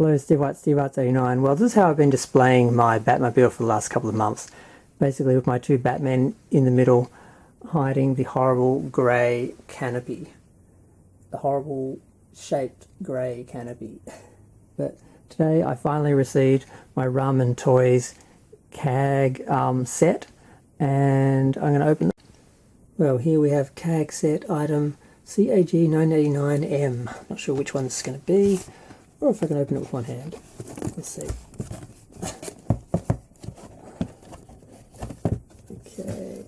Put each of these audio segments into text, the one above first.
Hello, Steve White, Steve Arts 89. Well, this is how I've been displaying my Batmobile for the last couple of months. Basically with my two Batmen in the middle, hiding the horrible grey canopy. The horrible shaped grey canopy. But today I finally received my Ramen Toys CAG set, and I'm going to open it. Well, here we have CAG set item CAG 989M. Not sure which one this is going to be, or if I can open it with one hand. Let's see. Okay.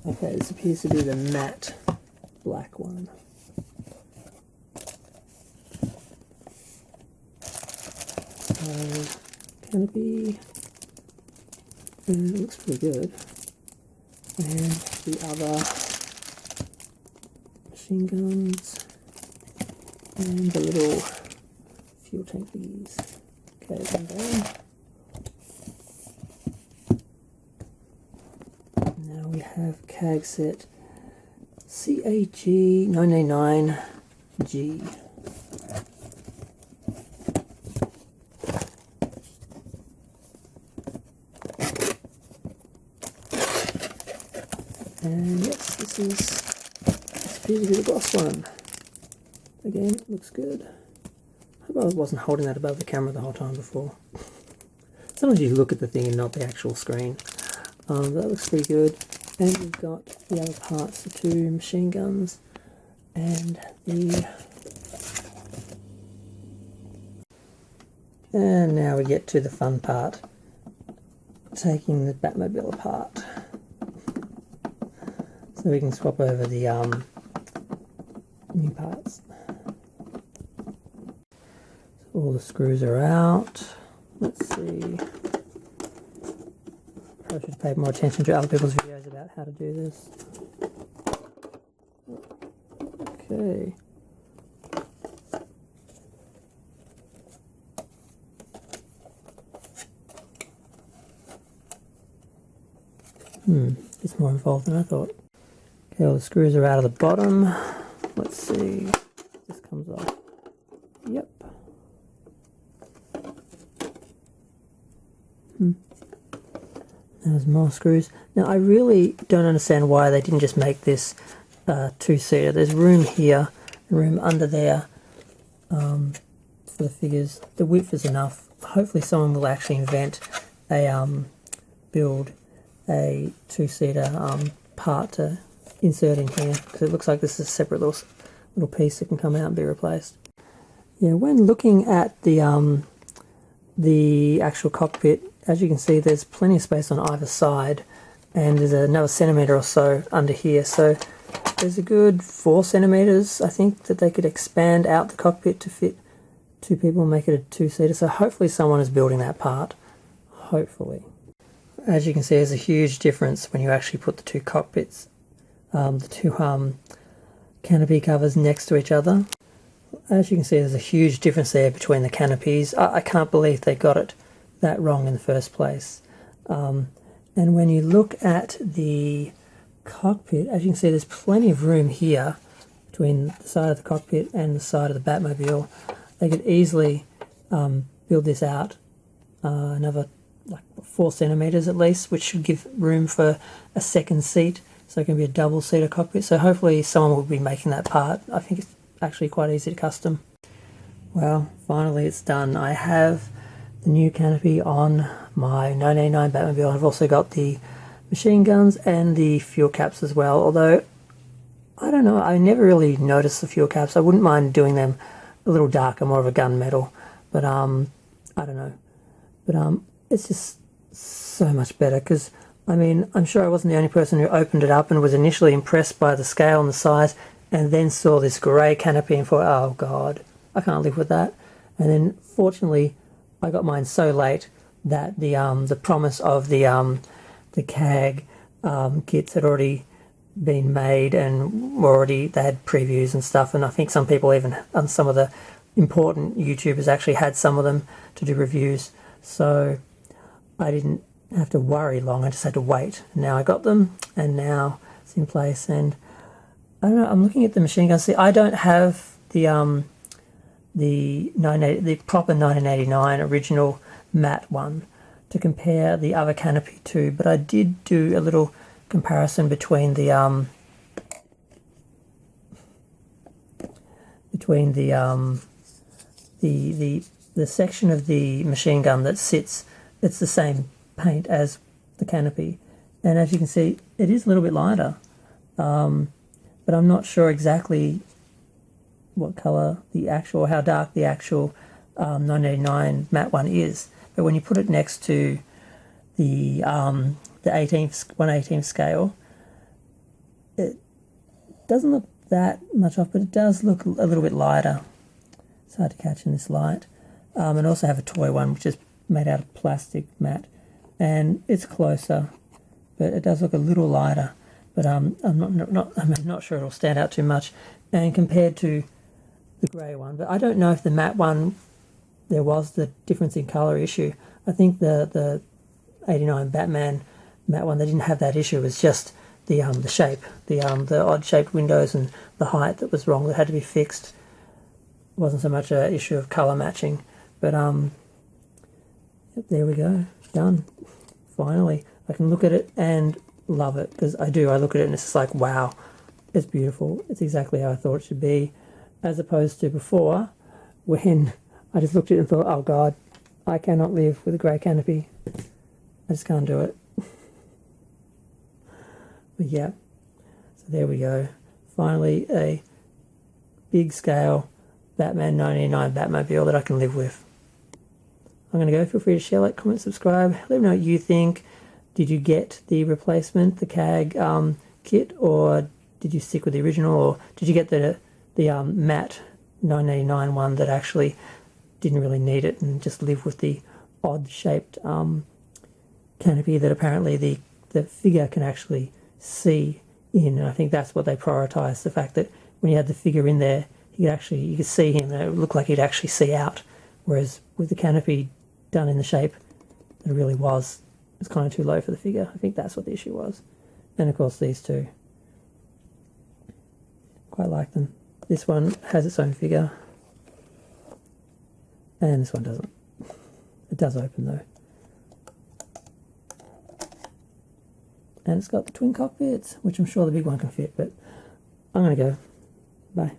Okay, this appears to be the matte black one. Canopy. Looks pretty good. And the other machine guns and the little fuel tank thingies. Okay, one down. Now we have CAG set CAG 989G. And yes, this appears to be the boss one. Again, looks good. I hope I wasn't holding that above the camera the whole time before. Sometimes you look at the thing and not the actual screen. That looks pretty good. And we've got the other parts, the two machine guns, and And now we get to the fun part, taking the Batmobile apart. So we can swap over the new parts. So all the screws are out. Let's see. Probably should have paid more attention to other people's videos about how to do this. Okay. It's more involved than I thought. Okay, all the screws are out of the bottom. Let's see if this comes off. Yep. There's more screws. Now I really don't understand why they didn't just make this two-seater. There's room here and room under there for the figures. The width is enough. Hopefully someone will actually invent a build a two-seater part to insert in here, because it looks like this is a separate little piece that can come out and be replaced. Yeah, when looking at the actual cockpit, as you can see, there's plenty of space on either side, and there's another centimetre or so under here. So there's a good 4 centimetres, I think, that they could expand out the cockpit to fit 2 people and make it a two-seater. So hopefully someone is building that part. Hopefully. As you can see, there's a huge difference when you actually put the two cockpits, the two canopy covers next to each other. As you can see, there's a huge difference there between the canopies. I can't believe they got it that wrong in the first place. And when you look at the cockpit, as you can see, there's plenty of room here between the side of the cockpit and the side of the Batmobile. They could easily build this out another like 4 centimetres at least, which should give room for a second seat, so it can be a double-seater cockpit. So hopefully someone will be making that part. I think it's actually quite easy to custom. Well, finally it's done. I have the new canopy on my 989 Batmobile. I've also got the machine guns and the fuel caps as well, although I don't know, I never really noticed the fuel caps. I wouldn't mind doing them a little darker, more of a gunmetal, but I don't know. But it's just so much better, because I mean, I'm sure I wasn't the only person who opened it up and was initially impressed by the scale and the size, and then saw this grey canopy and thought, oh god, I can't live with that. And then fortunately I got mine so late that the promise of the CAG kits had already been made, and they had previews and stuff, and I think some people, even on some of the important YouTubers, actually had some of them to do reviews. So I didn't have to worry long, I just had to wait. Now I got them, and now it's in place, and I don't know, I'm looking at the machine gun. See, I don't have the proper 1989 original matte one to compare the other canopy to, but I did do a little comparison between the section of the machine gun that sits, it's the same paint as the canopy, and as you can see, it is a little bit lighter, but I'm not sure exactly what colour the actual, how dark the actual 1989 matte one is. But when you put it next to the 1/18 scale, it doesn't look that much off, but it does look a little bit lighter. It's hard to catch in this light. And also have a toy one, which is made out of plastic matte, and it's closer, but it does look a little lighter. But I'm not sure it'll stand out too much. And compared to the grey one, but I don't know if the matte one, there was the difference in colour issue. I think the 89 Batman matte one, they didn't have that issue. It was just the shape, the odd shaped windows and the height that was wrong, that had to be fixed. It wasn't so much an issue of colour matching. But there we go, done. Finally, I can look at it and love it, because I do. I look at it and it's just like, wow, it's beautiful. It's exactly how I thought it should be, as opposed to before, when I just looked at it and thought, oh God, I cannot live with a grey canopy. I just can't do it. But yeah, so there we go. Finally, a big scale Batman 99 Batmobile that I can live with. I'm going to go. Feel free to share, like, comment, subscribe. Let me know what you think. Did you get the replacement, the CAG kit, or did you stick with the original, or did you get the matte 1989 one that actually didn't really need it and just live with the odd shaped canopy that apparently the figure can actually see in? And I think that's what they prioritised, the fact that when you had the figure in there, you could see him and it looked like he'd actually see out, whereas with the canopy done in the shape that it really was, it's kind of too low for the figure. I think that's what the issue was. And of course these two, quite like them. This one has its own figure and this one doesn't. It does open though, and it's got the twin cockpits, which I'm sure the big one can fit. But I'm gonna go. Bye.